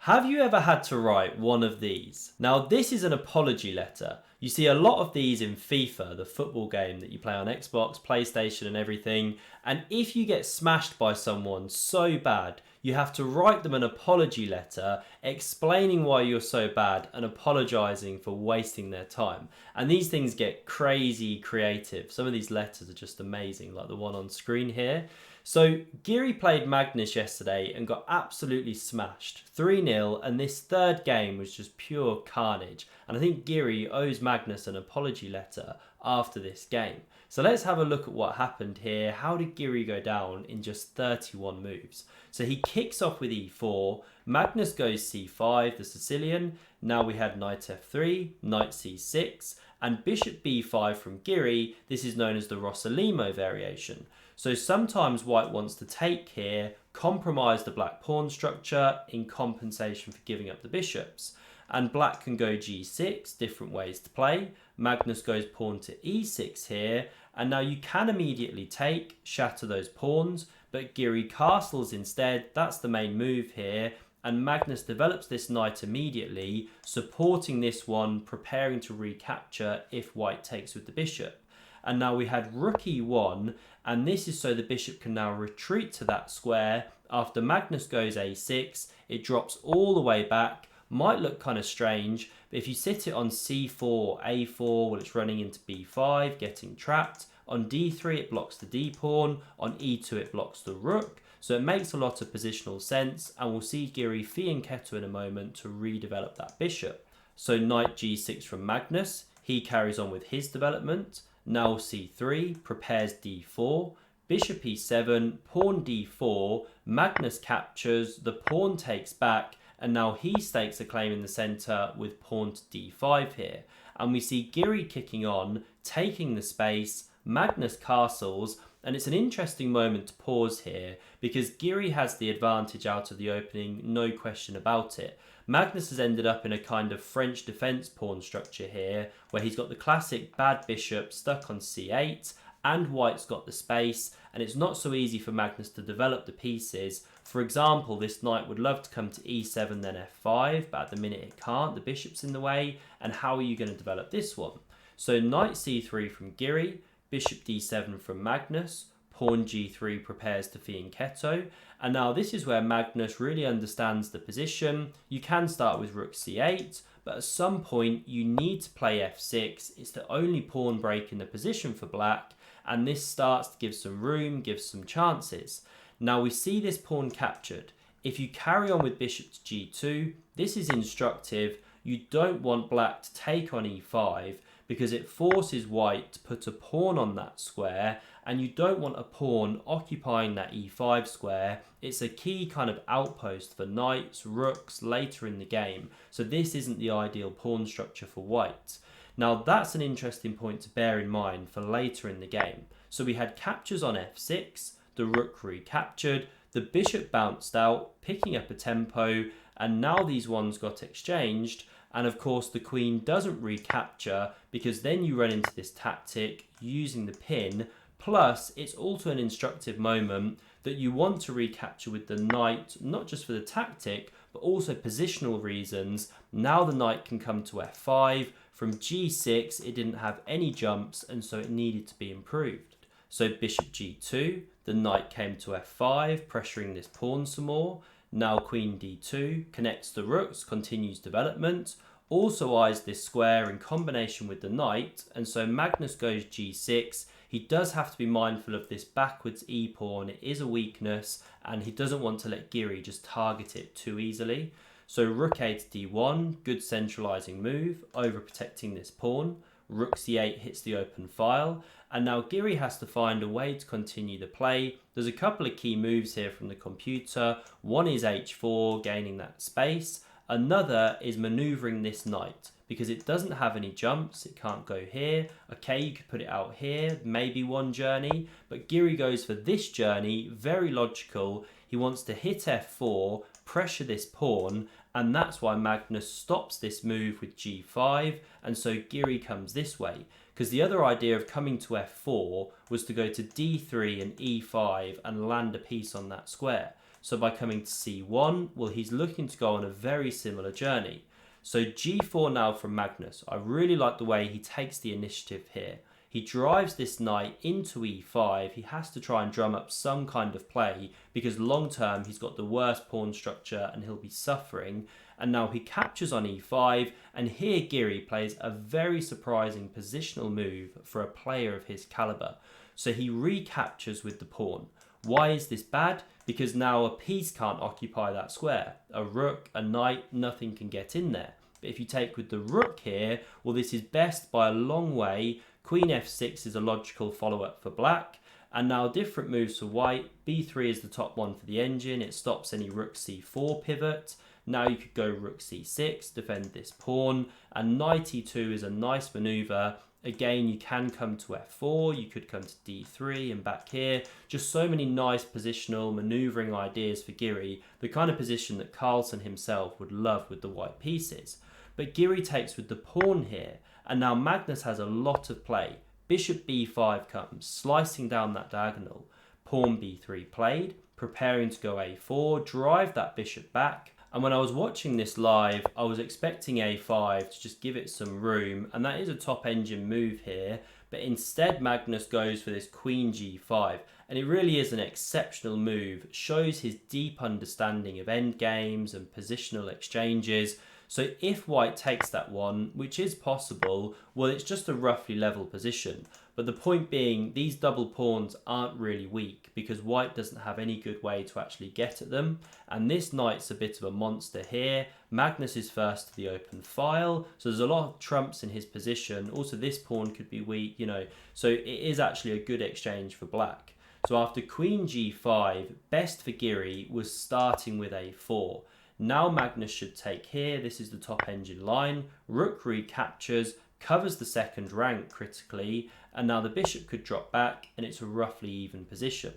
Have you ever had to write one of these? Now, this is an apology letter. You see a lot of these in FIFA, the football game that you play on Xbox, PlayStation and everything. And if you get smashed by someone so bad, you have to write them an apology letter explaining why you're so bad and apologizing for wasting their time. And these things get crazy creative. Some of these letters are just amazing, like the one on screen here. So Giri played Magnus yesterday and got absolutely smashed, 3-0, and this third game was just pure carnage. And I think Giri owes Magnus an apology letter after this game. So let's have a look at what happened here. How did Giri go down in just 31 moves? So he kicks off with e4, Magnus goes c5, the Sicilian. Now we had knight f3, knight c6, and bishop b5 from Giri. This is known as the Rossolimo variation. So sometimes white wants to take here, compromise the black pawn structure in compensation for giving up the bishops. And black can go g6, different ways to play. Magnus goes pawn to e6 here, and now you can immediately take, shatter those pawns, but Giri castles instead. That's the main move here, and Magnus develops this knight immediately, supporting this one, preparing to recapture if white takes with the bishop. And now we had rook e1, and this is so the bishop can now retreat to that square. After Magnus goes a6, it drops all the way back. Might look kind of strange, but if you sit it on c4, a4, well, it's running into b5, getting trapped. On d3, it blocks the d pawn. On e2, it blocks the rook. So it makes a lot of positional sense, and we'll see Giri fianchetto in a moment to redevelop that bishop. So knight g6 from Magnus, he carries on with his development. Now c3, prepares d4, bishop e7, pawn d4, Magnus captures, the pawn takes back, and now he stakes a claim in the centre with pawn to d5 here. And we see Giri kicking on, taking the space, Magnus castles, and it's an interesting moment to pause here because Giri has the advantage out of the opening, no question about it. Magnus has ended up in a kind of French defence pawn structure here where he's got the classic bad bishop stuck on c8 and white's got the space, and it's not so easy for Magnus to develop the pieces. For example, this knight would love to come to e7 then f5, but at the minute it can't, the bishop's in the way, and how are you going to develop this one? So knight c3 from Giri, bishop d7 from Magnus, pawn g3 prepares to fianchetto, and now this is where Magnus really understands the position. You can start with rook c8, but at some point you need to play f6. It's the only pawn break in the position for black, and this starts to give some room, gives some chances. Now we see this pawn captured. If you carry on with bishop to g2, this is instructive. You don't want black to take on e5 because it forces white to put a pawn on that square, and you don't want a pawn occupying that e5 square. It's a key kind of outpost for knights, rooks later in the game. So this isn't the ideal pawn structure for white. Now that's an interesting point to bear in mind for later in the game. So we had captures on f6, the rook recaptured, the bishop bounced out, picking up a tempo, and now these ones got exchanged. And of course the queen doesn't recapture because then you run into this tactic using the pin. Plus it's also an instructive moment that you want to recapture with the knight, not just for the tactic, but also positional reasons. Now the knight can come to f5. From g6, it didn't have any jumps, and so it needed to be improved. So bishop g2, the knight came to f5, pressuring this pawn some more. Now queen d2, connects the rooks, continues development. Also eyes this square in combination with the knight, and so Magnus goes g6. He does have to be mindful of this backwards e-pawn. It is a weakness, and he doesn't want to let Giri just target it too easily. So rook a to d1, good centralizing move, overprotecting this pawn. Rook c8 hits the open file, and now Giri has to find a way to continue the play. There's a couple of key moves here from the computer. One is h4, gaining that space. Another is maneuvering this knight because it doesn't have any jumps. It can't go here. Okay, you could put it out here, maybe one journey, but Giri goes for this journey, very logical. He wants to hit f4, pressure this pawn, and that's why Magnus stops this move with g5, and so Giri comes this way. Because the other idea of coming to f4 was to go to d3 and e5 and land a piece on that square. So by coming to c1, well, he's looking to go on a very similar journey. So g4 now from Magnus. I really like the way he takes the initiative here. He drives this knight into e5. He has to try and drum up some kind of play because long term he's got the worst pawn structure and he'll be suffering. And now he captures on e5, and here Giri plays a very surprising positional move for a player of his caliber. So he recaptures with the pawn. Why is this bad? Because now a piece can't occupy that square. A rook, a knight, nothing can get in there. But if you take with the rook here, well, this is best by a long way. Queen f6 is a logical follow-up for black. And now different moves for white. b3 is the top one for the engine. It stops any rook c4 pivot. Now you could go rook c6, defend this pawn. And knight e2 is a nice maneuver. Again, you can come to f4, you could come to d3 and back here. Just so many nice positional maneuvering ideas for Giri, the kind of position that Carlsen himself would love with the white pieces. But Giri takes with the pawn here, and now Magnus has a lot of play. Bishop b5 comes, slicing down that diagonal. Pawn b3 played, preparing to go a4, drive that bishop back. And when I was watching this live, I was expecting a5 to just give it some room, and that is a top engine move here, but instead Magnus goes for this queen g5, and it really is an exceptional move, shows his deep understanding of endgames and positional exchanges. So if white takes that one, which is possible, well, it's just a roughly level position. But the point being, these double pawns aren't really weak because white doesn't have any good way to actually get at them. And this knight's a bit of a monster here. Magnus is first to the open file, so there's a lot of trumps in his position. Also, this pawn could be weak, you know, so it is actually a good exchange for black. So after queen g5, best for Giri was starting with a4. Now Magnus should take here. This is the top engine line. Rook recaptures, covers the second rank critically, and now the bishop could drop back and it's a roughly even position.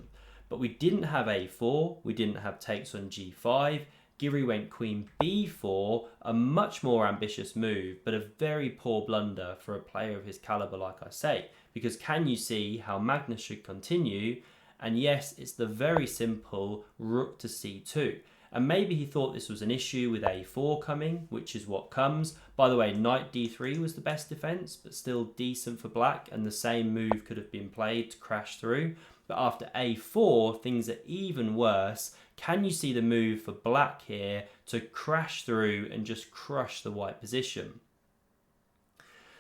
But we didn't have a4, we didn't have takes on g5. Giri went queen b4, a much more ambitious move, but a very poor blunder for a player of his caliber, like I say. Because can you see how Magnus should continue? And yes, it's the very simple rook to c2. And maybe he thought this was an issue with a4 coming, which is what comes. By the way, knight d3 was the best defense, but still decent for black, and the same move could have been played to crash through. But after a4, things are even worse. Can you see the move for black here to crash through and just crush the white position?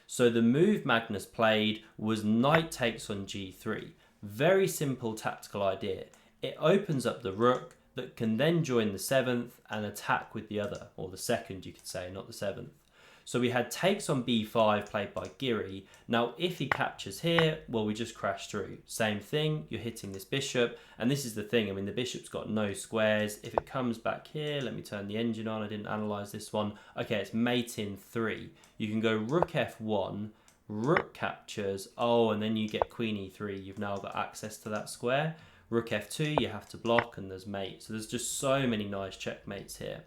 So the move Magnus played was knight takes on g3. Very simple tactical idea. It opens up the rook, that can then join the 7th and attack with the other, or the 2nd you could say, not the 7th. So we had takes on b5 played by Giri. Now if he captures here, well, we just crash through. Same thing, you're hitting this bishop, and this is the thing, I mean the bishop's got no squares. If it comes back here, let me turn the engine on, I didn't analyse this one. Okay, it's mate in 3. You can go rook f1, rook captures, oh, and then you get queen e3, you've now got access to that square. Rook f2, you have to block, and there's mate. So there's just so many nice checkmates here.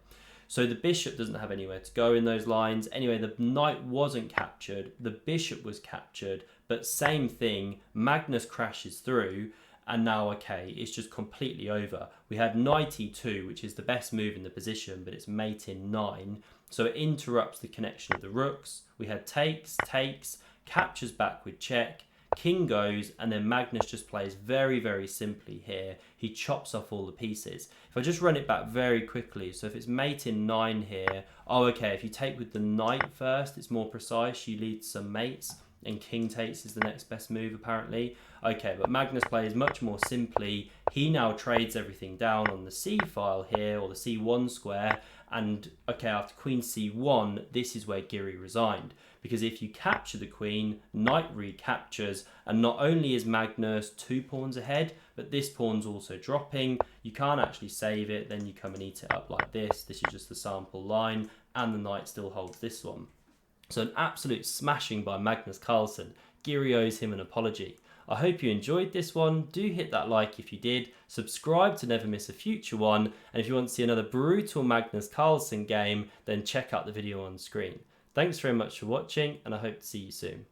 So the bishop doesn't have anywhere to go in those lines. Anyway, the knight wasn't captured. The bishop was captured, but same thing. Magnus crashes through, and now, okay, it's just completely over. We had knight e2, which is the best move in the position, but it's mate in 9. So it interrupts the connection of the rooks. We had takes, captures back with check. King goes, and then Magnus just plays very, very simply here. He chops off all the pieces. If I just run it back very quickly, so if it's mate in 9 here, oh, okay, if you take with the knight first, it's more precise. You lead some mates, and king takes is the next best move, apparently. Okay, but Magnus plays much more simply. He now trades everything down on the c file here, or the c1 square, and okay, after queen c1, this is where Giri resigned. Because if you capture the queen, knight recaptures, and not only is Magnus 2 pawns ahead, but this pawn's also dropping. You can't actually save it, then you come and eat it up like this. This is just the sample line, and the knight still holds this one. So an absolute smashing by Magnus Carlsen. Giri owes him an apology. I hope you enjoyed this one. Do hit that like if you did. Subscribe to never miss a future one. And if you want to see another brutal Magnus Carlsen game, then check out the video on screen. Thanks very much for watching, and I hope to see you soon.